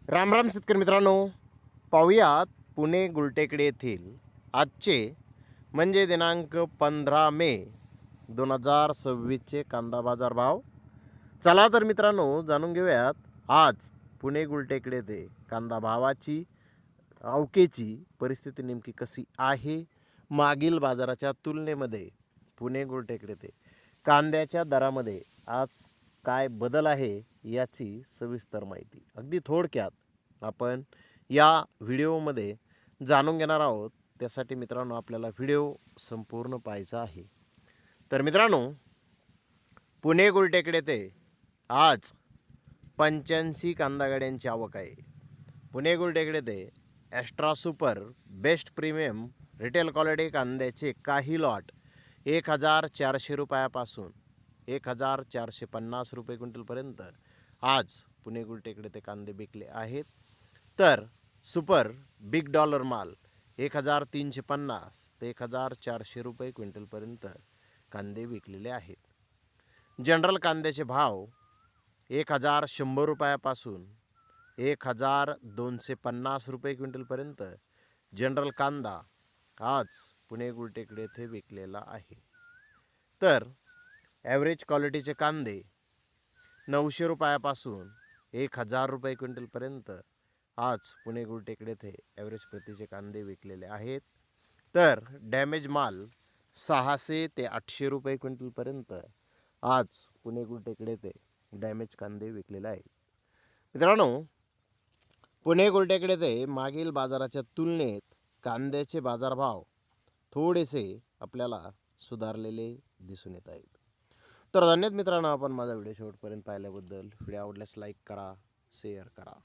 राम राम शेतकरी मित्रांनो, पाहुयात पुणे गुलटेकडे येथील आजचे म्हणजे दिनांक 15 मे 2026चे कांदा बाजार भाव. चला तर मित्रांनो, जाणून घेऊयात आज पुणे गुलटेकडे येथे कांदा भावाची अवकेची परिस्थिती नेमकी कशी आहे. मागील बाजाराच्या तुलनेमध्ये पुणे गुलटेकडे येथे कांद्याच्या दरामध्ये आज काय बदल आहे याची सविस्तर माहिती अगदी थोडक्यात आपण या व्हिडिओमध्ये जाणून घेणार आहोत. त्यासाठी मित्रांनो आपल्याला व्हिडिओ संपूर्ण पाहायचा आहे. तर मित्रांनो, पुणे गुलटेकडे ते आज 85 कांदा गाड्यांची आवक आहे. पुणे गुलटेकडे ते Astra super best premium retail quality कांद्याचे काही लॉट 1400 रुपयापासून 1450 रुपये क्विंटलपर्यंत आज पुणे गुलटेकडे ते कांदे विकले आहेत. तर सुपर बिग डॉलर माल 1350 ते 1400 रुपये क्विंटलपर्यंत कांदे विकलेले आहेत. जनरल कांद्याचे भाव 1100 रुपयापासून 1250 रुपये क्विंटलपर्यंत जनरल कांदा आज पुणे गुलटेकडे येथे विकलेला आहे. तर ॲव्हरेज क्वालिटीचे कांदे 900 रुपयापासून 1000 रुपये क्विंटलपर्यंत आज पुणे गुलटेकडे येथे ॲव्हरेज प्रतीचे कांदे विकलेले आहेत. तर डॅमेज माल 600 ते 800 रुपये क्विंटलपर्यंत आज पुणे गुलटेकडे येथे डॅमेज कांदे विकलेले आहेत. मित्रांनो, पुणे गुलटेकडे येथे मागील बाजाराच्या तुलनेत कांद्याचे बाजारभाव थोडेसे आपल्याला सुधारलेले दिसून येत आहेत. तर धन्यवाद मित्रांनो, आपण माझा व्हिडिओ शेवटपर्यंत पाहिल्याबद्दल. व्हिडिओ आवडल्यास लाईक करा, शेअर करा.